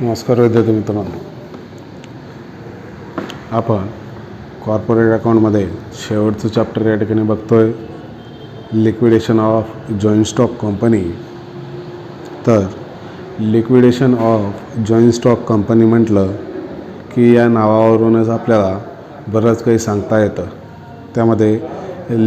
नमस्कार विद्यार्थी मित्रांनो, आपण कॉर्पोरेट अकाउंटमध्ये शेवटचं चॅप्टर या ठिकाणी बघतोय, liquidation of joint stock company. तर liquidation of joint stock company म्हटलं की या नावावरूनच आपल्याला बरंच काही सांगता येतं. त्यामध्ये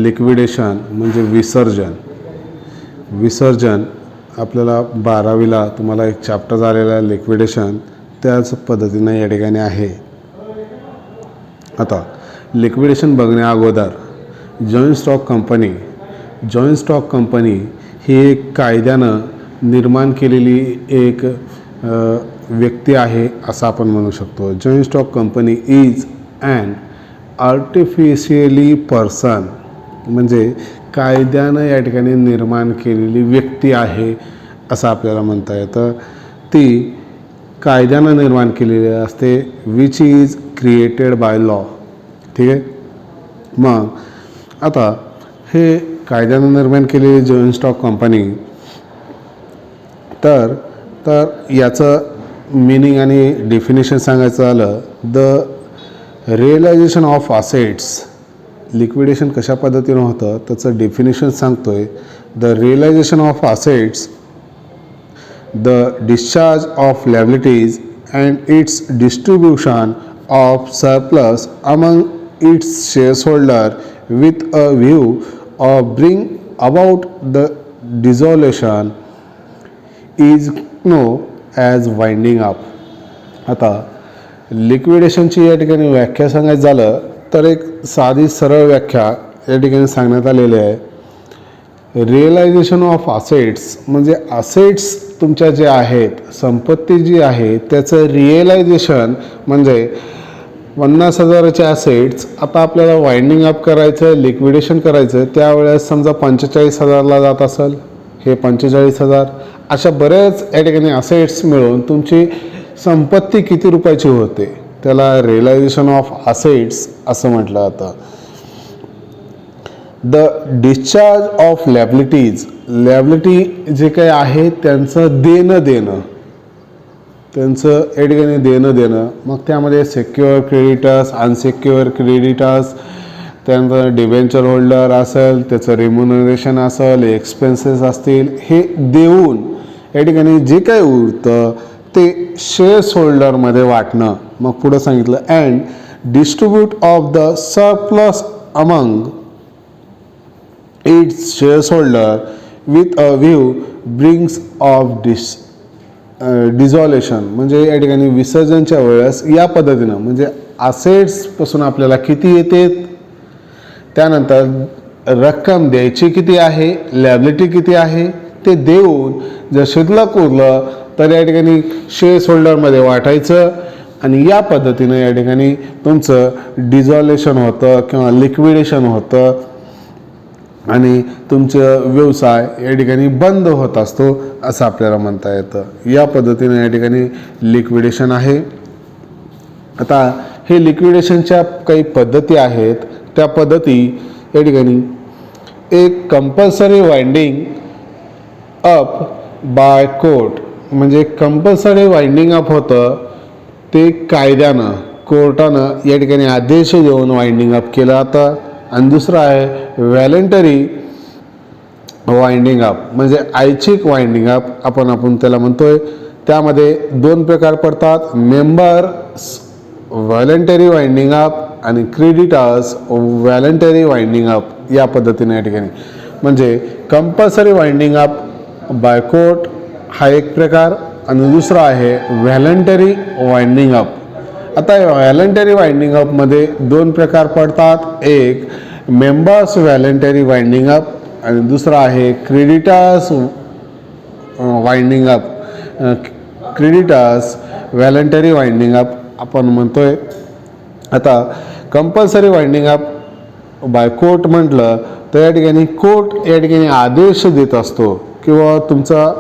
लिक्विडेशन म्हणजे विसर्जन आपल्याला 12वीला तुम्हाला एक चॅप्टर झालेला आहे लिक्विडेशन, त्याच पद्धतीनं या ठिकाणी आहे. आता लिक्विडेशन बघण्या अगोदर जॉईंट स्टॉक कंपनी ही एक कायद्यानं निर्माण केलेली एक व्यक्ती आहे असं आपण म्हणू शकतो. Joint stock company is an artificially person, म्हणजे कायद्यानं या ठिकाणी निर्माण केलेली व्यक्ती आहे असं आपल्याला म्हणता येतं. ती कायद्यानं निर्माण केलेली असते, which is created by law. ठीक आहे. मग आता हे कायद्यानं निर्माण केलेली जॉईंट स्टॉक कंपनी, तर याचं मीनिंग आणि डेफिनेशन सांगायचं झालं, the realisation of assets. Liquidation कशा पद्धतीनं होतं त्याचं डेफिनेशन सांगतोय. The realisation of assets, the discharge of liabilities and its distribution of surplus among its shareholder with a view of bring about the dissolution is known as winding up. आता लिक्विडेशनची या ठिकाणी व्याख्या सांगायचं झालं तर एक साधी सरळ व्याख्या या ठिकाणी सांगण्यात आलेली आहे. रिअलायझेशन ऑफ असेट्स म्हणजे असेट्स तुमच्या जे आहेत, संपत्ती जी आहे त्याचं रिअलायझेशन म्हणजे 50,000चे असेट्स आता आपल्याला वाइंडिंग अप करायचं, लिक्विडेशन करायचं, त्यावेळेस समजा 45,000ला जात असेल, हे 45,000 अशा बऱ्याच या ठिकाणी असेट्स मिळून तुमची संपत्ती किती रुपयाची होते त्याला रिअलायझेशन ऑफ असेट्स असं म्हटलं जातं. The discharge of liabilities, liability जे काही आहे त्यांचं देणं, त्यांचं या ठिकाणी देणं, मग त्यामध्ये सेक्युअर क्रेडिटर्स, अनसेक्युअर क्रेडिटर्स, त्यानंतर डिबेंचर होल्डर असेल, त्याचं रेम्युनरेशन असेल, एक्सपेन्सेस असतील, हे देऊन या ठिकाणी जे काही उरतं ते शेअर्स होल्डरमध्ये वाटणं. मग पुढं सांगितलं and distribute of the surplus among its shares holder with a view brings of dissolution, म्हणजे या ठिकाणी विसर्जनच्या वेळेस या पद्धतीनं, म्हणजे असेट्सपासून आपल्याला किती येते, त्यानंतर रक्कम द्यायची किती आहे, लायबिलिटी किती आहे ते देऊन जर शिल्लक उरलं तर या ठिकाणी शेअर्स होल्डरमध्ये वाटायचं आणि या पद्धतीनं या ठिकाणी तुमचं डिझॉल्युशन होतं किंवा लिक्विडेशन होतं आणि तुमचं व्यवसाय या ठिकाणी बंद होत असतो असं आपल्याला म्हणता येतं. या पद्धतीनं या ठिकाणी लिक्विडेशन आहे. आता हे लिक्विडेशनच्या काही पद्धती आहेत. त्या पद्धती या ठिकाणी एक compulsory winding up by court, म्हणजे कंपल्सरी वाइंडिंग अप होतं ते कायद्यानं, कोर्टानं या ठिकाणी आदेश देऊन वाइंडिंग अप केलं जातं. आणि दुसरं आहे व्हॉलंटरी वाइंडिंग अप, म्हणजे ऐच्छिक वाइंडिंग अप आपण त्याला म्हणतोय. त्यामध्ये दोन प्रकार पडतात, मेंबर्स व्हॉलंटरी वाइंडिंग अप आणि क्रेडिटर्स व्हॉलंटरी वाइंडिंग अप. या पद्धतीने या ठिकाणी म्हणजे compulsory winding up by court हा एक प्रकार आणि दुसरा आहे व्हॉलंटरी वाइंडिंग अप. आता व्हॉलंटरी वाइंडिंग अपमध्ये दोन प्रकार पडतात, एक मेंबर्स व्हॉलंटरी वाइंडिंग अप आणि दुसरा आहे creditors winding up, creditors voluntary winding up आपण म्हणतोय. आता compulsory winding up by court म्हटलं तर या ठिकाणी कोर्ट या ठिकाणी आदेश देत असतो किंवा तुमचा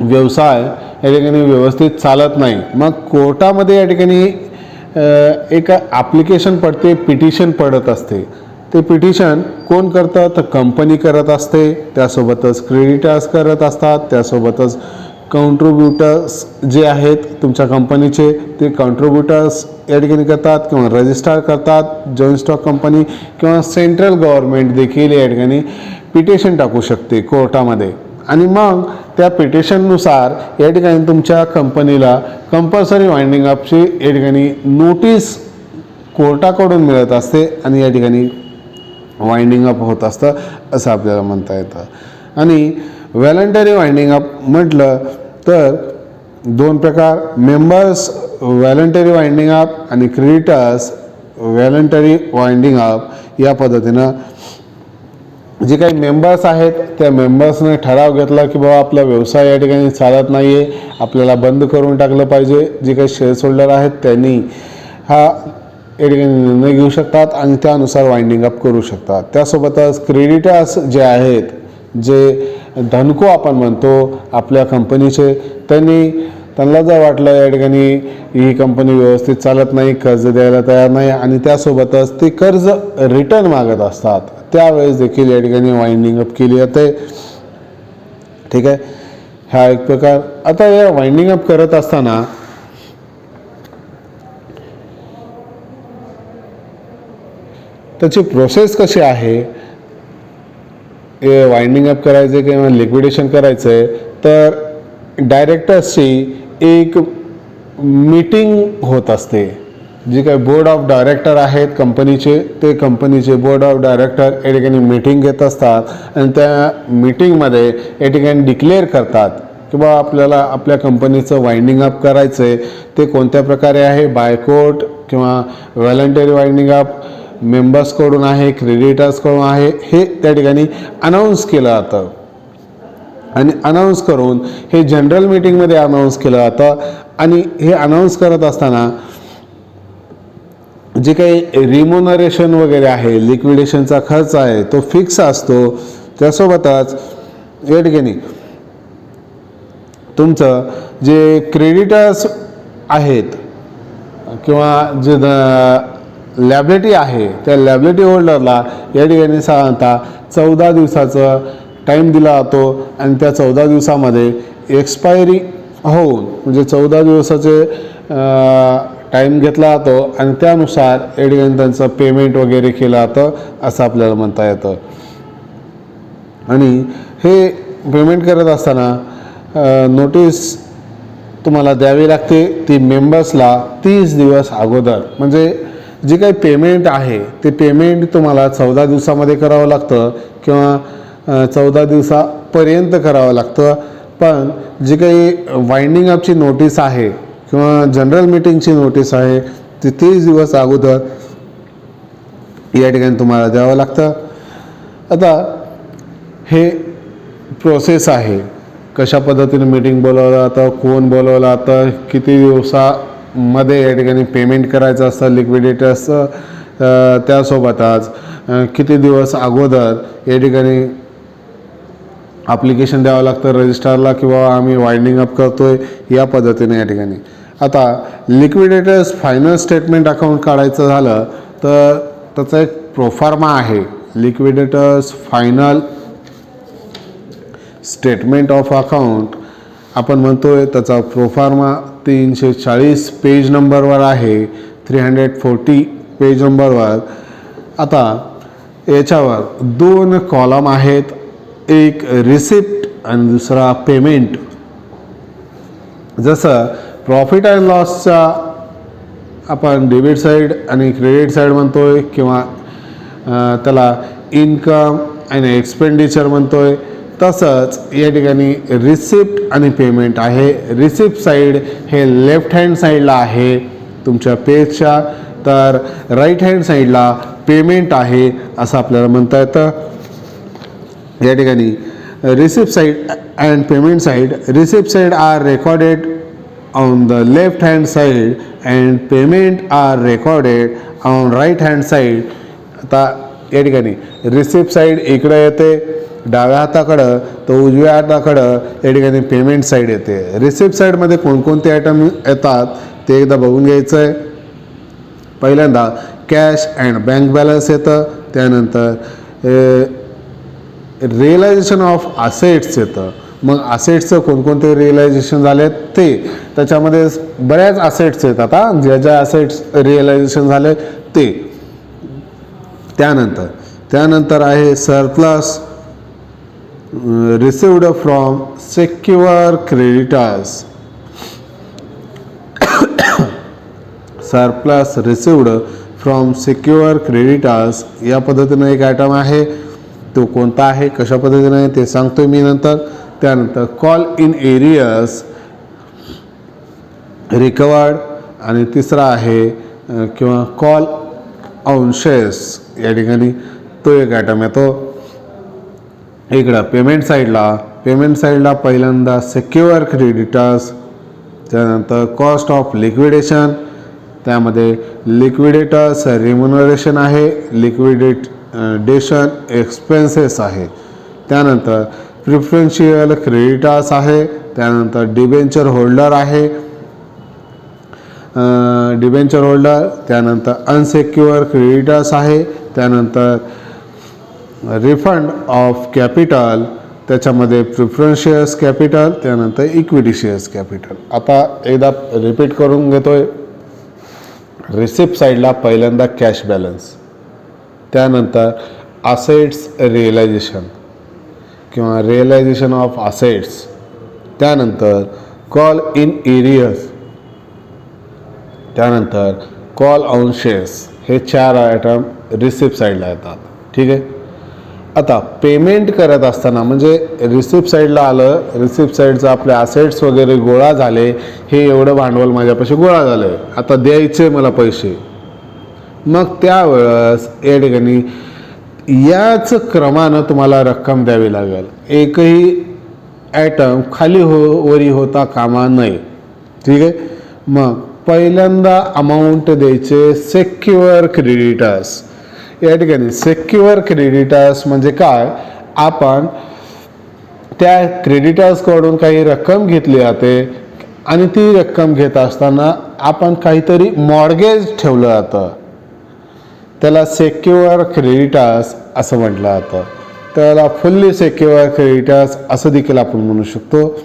व्यवसाय या ठिकाणी व्यवस्थित चालत नाही, मग कोर्टामध्ये या ठिकाणी एक ॲप्लिकेशन पडते, पिटिशन पडत असते. ते पिटिशन कोण करतं तर कंपनी करत असते, त्यासोबतच क्रेडिटर्स करत असतात, त्यासोबतच कॉन्ट्रीब्युटर्स जे आहेत तुमच्या कंपनीचे ते कॉन्ट्रीब्युटर्स या ठिकाणी करतात किंवा रजिस्टर करतात जॉईंट स्टॉक कंपनी, किंवा सेंट्रल गव्हर्नमेंट देखील या ठिकाणी पिटिशन टाकू शकते कोर्टामध्ये, आणि मग त्या पिटिशननुसार या ठिकाणी तुमच्या कंपनीला कंपल्सरी वाइंडिंग अपची या ठिकाणी नोटीस कोर्टाकडून मिळत असते आणि या ठिकाणी वाइंडिंग अप होत असतं असं आपल्याला म्हणता येतं. आणि व्हॉलंटरी वाइंडिंग अप म्हटलं तर दोन प्रकार, मेंबर्स व्हॉलंटरी वाइंडिंग अप आणि क्रेडिटर्स व्हॉलंटरी वाइंडिंग अप. या पद्धतीनं जे काही मेंबर्स आहेत त्या मेंबर्सने ठराव घेतला की बाबा आपला व्यवसाय या ठिकाणी चालत नाही आहे, आपल्याला बंद करून टाकलं पाहिजे, जे काही शेअर्स होल्डर आहेत त्यांनी हा या ठिकाणी निर्णय घेऊ शकतात आणि त्यानुसार वाइंडिंग अप करू शकतात. त्यासोबतच क्रेडिटर्स जे आहेत, जे धनको आपण म्हणतो आपल्या कंपनीचे, त्यांना जर वाटलं या ठिकाणी ही कंपनी व्यवस्थित चालत नाही, कर्ज द्यायला तयार नाही आणि त्यासोबतच ते कर्ज रिटर्न मागत असतात, त्यावेळेस देखील या ठिकाणी वाइंडिंग अप केली जाते. ठीक आहे, हा एक प्रकार. आता या वाइंडिंग अप करत असताना त्याची प्रोसेस कशी आहे, हे वाइंडिंग अप करायचे किंवा लिक्विडेशन करायचं आहे, तर डायरेक्टर्सची एक मीटिंग होत असते. जे काही बोर्ड ऑफ डायरेक्टर आहेत कंपनीचे, ते कंपनीचे बोर्ड ऑफ डायरेक्टर या ठिकाणी मीटिंग घेत असतात आणि त्या मीटिंगमध्ये या ठिकाणी डिक्लेअर करतात की बा आपल्याला आपल्या कंपनीचं वाइंडिंग अप करायचं आहे, ते कोणत्या प्रकारे आहे, बायकोट किंवा व्हॉलंटरी वाइंडिंग अप, मेंबर्सकडून आहे, क्रेडिटर्सकडून आहे, हे त्या ठिकाणी अनाऊन्स केलं जातं. आणि अनाऊन्स करून हे जनरल मीटिंगमध्ये अनाऊन्स केलं जातं. आणि हे अनाऊन्स करत असताना जे काही रिम्युनरेशन वगैरे आहे, लिक्विडेशनचा खर्च आहे, तो फिक्स असतो. त्यासोबतच या ठिकाणी तुमचं जे क्रेडिटर्स आहेत किंवा जे लॅबिलिटी आहे त्या लॅबिलिटी होल्डरला या ठिकाणी साधारणतः 14 दिवसाचं टाईम दिला जातो आणि त्या 14 दिवसामध्ये एक्सपायरी होऊन म्हणजे 14 दिवसाचे टाईम घेतला जातो आणि त्यानुसार या ठिकाणी त्यांचं पेमेंट वगैरे केलं जातं असं आपल्याला म्हणता येतं. आणि हे पेमेंट करत असताना नोटीस तुम्हाला द्यावी लागते ती मेंबर्सला 30 दिवस अगोदर. म्हणजे जे काही पेमेंट आहे ते पेमेंट तुम्हाला 14 दिवसामध्ये करावं लागतं किंवा 14 दिवसापर्यंत करावं लागतं. पण जी काही वाइंडिंग अपची नोटीस आहे किंवा जनरल मीटिंगची नोटीस आहे ती 30 दिवस अगोदर या ठिकाणी तुम्हाला द्यावं लागतं. आता हे प्रोसेस आहे, कशा पद्धतीने मीटिंग बोलवलं जातं, कोण बोलवलं जातं, किती दिवसामध्ये या ठिकाणी पेमेंट करायचं असतं लिक्विडेटर्सचं, त्यासोबतच किती दिवस अगोदर या ठिकाणी ॲप्लिकेशन द्यावं लागतं रजिस्ट्रारला किंवा आम्ही वाइंडिंग अप करतोय या पद्धतीने या ठिकाणी. आता लिक्विडेटर्स फायनल स्टेटमेंट अकाउंट काढायचं झालं तर त्याचा एक प्रोफार्मा आहे. Liquidators final statement of account आपण म्हणतोय, त्याचा प्रोफार्मा 340 पेज नंबरवर आहे, 340 पेज नंबरवर. आता याच्यावर 2 कॉलम आहेत, एक रिसिप्ट आणि दुसरा पेमेंट. जसं प्रॉफिट अँड लॉसचा आपण डेबिट साईड आणि क्रेडिट साईड म्हणतोय किंवा त्याला इन्कम आणि एक्सपेंडिचर म्हणतोय, तसंच या ठिकाणी रिसिप्ट आणि पेमेंट आहे. रिसिप्ट साईड हे लेफ्ट हँड साईडला आहे तुमच्या पेजच्या, तर राईट हँड साईडला पेमेंट आहे असं आपल्याला म्हणता येतं. या ठिकाणी receipt side and payment side, receipt side are recorded on the left hand side and payment are recorded on right hand side. आता या ठिकाणी रिसिप्ट साईड इकडं येते डाव्या हाताकडं, तर उजव्या हाताकडं या ठिकाणी पेमेंट साईड येते. रिसिप्ट साईडमध्ये कोणकोणते आयटम येतात ते एकदा बघून घ्यायचं आहे. पहिल्यांदा कॅश अँड बँक बॅलन्स येतं, त्यानंतर रिअलायझेशन ऑफ असेट्स येतं, मग असेट्सचं कोणकोणते रिअलायझेशन झालेत ते, त्याच्यामध्ये बऱ्याच असेट्स आहेत आता, ज्या ज्या असेट्स रिअलायझेशन झाले ते. त्यानंतर आहे surplus received from secure creditors. Surplus received from secure creditors या पद्धतीनं एक आयटम आहे. तो कोणता आहे, कशा पद्धतीने आहे ते सांगतोय मी नंतर. त्यानंतर कॉल इन एरियस रिकवर्ड, आणि तिसरा आहे किंवा कॉल ऑन शेअर्स, या ठिकाणी तो एक आयटम येतो. इकडं पेमेंट साईडला पहिल्यांदा सेक्युअर क्रेडिटर्स, त्यानंतर कॉस्ट ऑफ लिक्विडेशन, त्यामध्ये लिक्विडेटर्स रिम्युनरेशन आहे, लिक्विडेशन एक्सपेन्सेस आहे. त्यानंतर प्रिफरन्शियल क्रेडिटर्स आहे, त्यानंतर डिबेंचर होल्डर आहे, त्यानंतर अनसेक्युअर क्रेडिटर्स आहे, त्यानंतर रिफंड ऑफ कॅपिटल, त्याच्यामध्ये प्रिफरन्स शेअर्स कॅपिटल, त्यानंतर इक्विटी शेअर्स कॅपिटल. आता एकदा रिपीट करून घेतोय. रिसिप्ट साईडला पहिल्यांदा कॅश बॅलन्स, त्यानंतर असेट्स रिअलायझेशन किंवा रिअलायझेशन ऑफ असेट्स, त्यानंतर कॉल इन एरियस, त्यानंतर कॉल ऑन शेअर्स. हे 4 आयटम रिसिप्ट साईडला येतात. ठीक आहे. आता पेमेंट करत असताना म्हणजे रिसिप्ट साईडला आलं, रिसिप्ट साईडचं आपले असेट्स वगैरे गोळा झाले, हे एवढं भांडवल माझ्यापाशी गोळा झालं आहे, आता द्यायचे मला पैसे. मग त्यावेळेस या ठिकाणी याच क्रमानं तुम्हाला रक्कम द्यावी लागेल. एकही ॲटम खाली वरी होता कामा नये. ठीक आहे. मग पहिल्यांदा अमाऊंट द्यायचे सेक्युअर क्रेडिटर्स. या ठिकाणी सेक्युअर क्रेडिटर्स म्हणजे काय, आपण त्या क्रेडिटर्सकडून काही रक्कम घेतली जाते आणि ती रक्कम घेत असताना आपण काहीतरी मॉर्गेज ठेवलं जातं, त्याला सेक्युअर क्रेडिटर्स असं म्हटलं जातं. त्याला फुल्ली सेक्युअर क्रेडिटर्स असं देखील आपण म्हणू शकतो.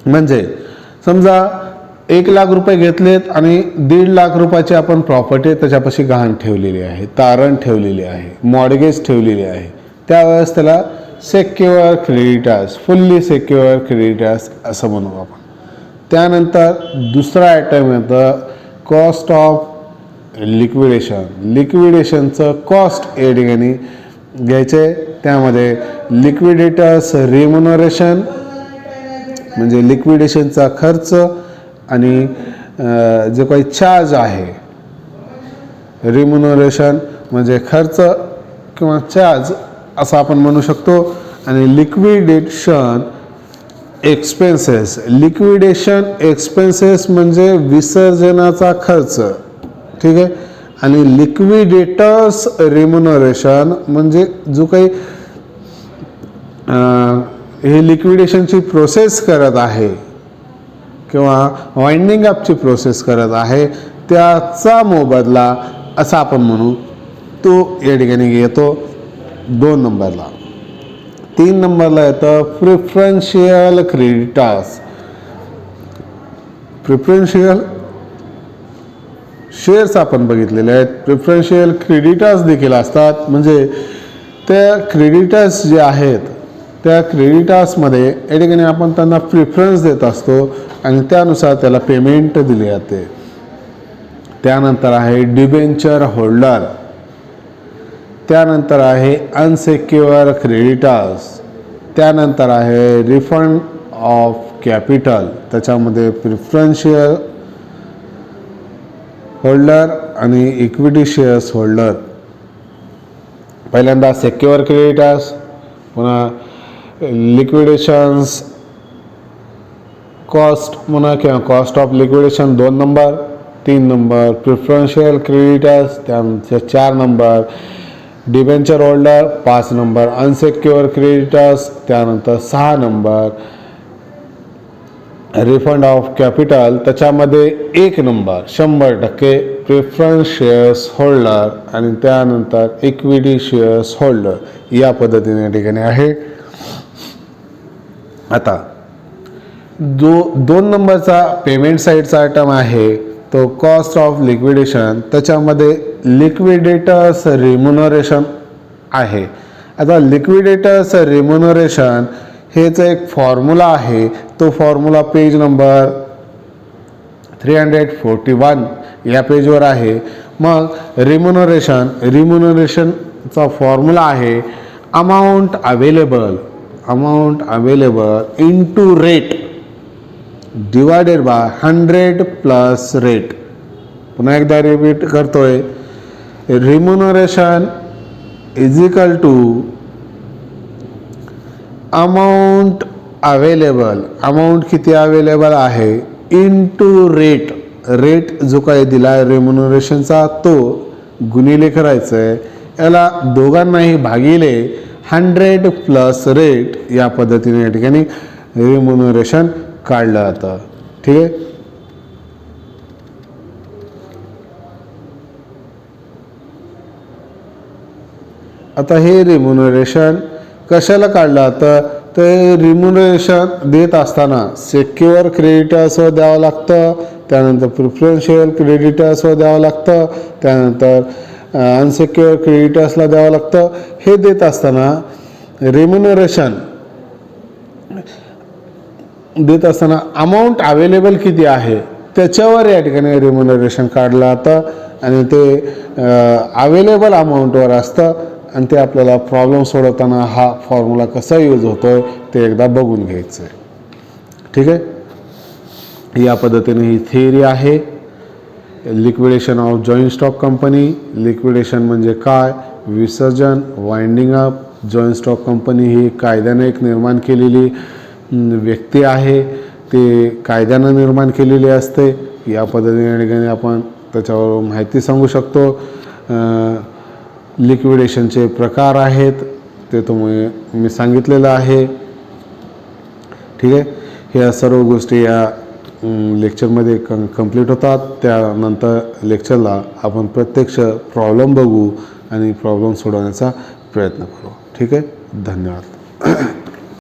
म्हणजे समजा 1 लाख रुपये घेतलेत आणि 1.5 लाख रुपयाची आपण प्रॉपर्टी त्याच्यापाशी गहाण ठेवलेली आहे, तारण ठेवलेली आहे, मॉर्गेज ठेवलेली आहे, त्यावेळेस त्याला secure creditors, fully secure creditors असं म्हणू आपण. त्यानंतर दुसरा आयटम येतं कॉस्ट ऑफ लिक्विडेशन. लिक्विडेशनचं कॉस्ट या ठिकाणी घ्यायचे. त्यामध्ये लिक्विडेटर्स रिम्युनरेशन म्हणजे लिक्विडेशनचा खर्च आणि जो काही चार्ज आहे, रिम्युनरेशन म्हणजे खर्च किंवा चार्ज असं आपण म्हणू शकतो. आणि लिक्विडेशन एक्सपेन्सेस, लिक्विडेशन एक्सपेन्सेस म्हणजे विसर्जनाचा खर्च. ठीक आहे. आणि लिक्विडेटर्स रिम्युनरेशन म्हणजे जो काही हे लिक्विडेशनची प्रोसेस करत आहे किंवा वाइंडिंग अपची प्रोसेस करत आहे त्याचा मोबदला असा आपण म्हणू. तो या ठिकाणी येतो 2 नंबरला. 3 नंबरला येतं प्रिफरन्शियल क्रेडिटर्स. प्रिफरन्शियल शेअर्स आपण बघितलेले आहेत, प्रिफरन्शियल क्रेडिटर्स देखील असतात. म्हणजे त्या क्रेडिटर्स जे आहेत त्या क्रेडिटर्समध्ये या ठिकाणी आपण त्यांना प्रिफरन्स देत असतो आणि त्यानुसार त्याला पेमेंट दिली जाते. त्यानंतर आहे डिबेंचर होल्डर, त्यानंतर आहे अनसेक्युअर क्रेडिटर्स, त्यानंतर आहे रिफंड ऑफ कॅपिटल, त्याच्यामध्ये प्रिफरन्शियल होल्डर आणि इक्विटी शेअर्स होल्डर. पहिल्यांदा सेक्युअर क्रेडिटर्स, पुन्हा लिक्विडेशन्स कॉस्ट म्हणा किंवा cost of liquidation 2 number. 3 number preferential creditors, त्यानंतर 4 number debenture holder, 5 number unsecure creditors, त्यानंतर 6 नंबर रिफंड ऑफ कॅपिटल, त्याच्यामध्ये 1 नंबर 100% प्रिफरन्स शेअर्स होल्डर आणि त्यानंतर इक्विटी शेअर्स होल्डर. या पद्धतीने या ठिकाणी आहे. आता जो 2 नंबरचा पेमेंट साईडचा आयटम आहे तो कॉस्ट ऑफ लिक्विडेशन, त्याच्यामध्ये लिक्विडेटर्स रिम्युनरेशन आहे. आता लिक्विडेटर्स रिम्युनरेशन हेच एक फॉर्म्युला आहे. तो फॉर्म्युला पेज नंबर 341 या पेजवर आहे. मग रिम्युनरेशनचा फॉर्म्युला आहे amount available into rate divided by 100 plus rate. पुन्हा एकदा रिपीट करतोय, रिम्युनरेशन इज इक्वल टू अमाऊंट किती अवेलेबल आहे इंटू रेट जो काही दिला आहे रिम्युनरेशनचा तो गुणिले करायचं आहे, याला दोघांनाही भागिले 100 प्लस रेट. या पद्धतीने या ठिकाणी रिम्युनरेशन काढलं जातं. ठीक आहे. आता हे रिम्युनरेशन कशाला काढलं जातं, तर रिम्युनरेशन देत असताना सिक्युअर क्रेडिटर्सवर द्यावं लागतं, त्यानंतर प्रिफरन्शियल क्रेडिटर्सवर द्यावं लागतं, त्यानंतर अनसिक्युअर क्रेडिटर्सला द्यावं लागतं. हे देत असताना रिम्युनरेशन देत असताना अमाऊंट अवेलेबल किती आहे त्याच्यावर या ठिकाणी रिम्युनरेशन काढलं जातं आणि ते अवेलेबल अमाऊंटवर असतं. आणि ते आपल्याला प्रॉब्लेम सोडवताना हा फॉर्म्युला कसा यूज होतोय ते एकदा बघून घ्यायचं आहे. ठीक आहे. या पद्धतीने ही थिअरी आहे liquidation of joint stock company. Liquidation म्हणजे काय, विसर्जन, winding up. Joint stock company ही कायद्याने एक निर्माण केलेली व्यक्ती आहे, ते कायद्यानं निर्माण केलेली असते. या पद्धतीने आपण त्याच्यावर माहिती सांगू शकतो. लिक्विडेशनचे प्रकार आहेत ते मी सांगितलेलं आहे. ठीक आहे. ह्या सर्व गोष्टी या लेक्चरमध्ये कंप्लीट होतात. त्यानंतर लेक्चरला आपण प्रत्यक्ष प्रॉब्लेम बघू आणि प्रॉब्लेम सोडवण्याचा प्रयत्न करू. ठीक आहे. धन्यवाद.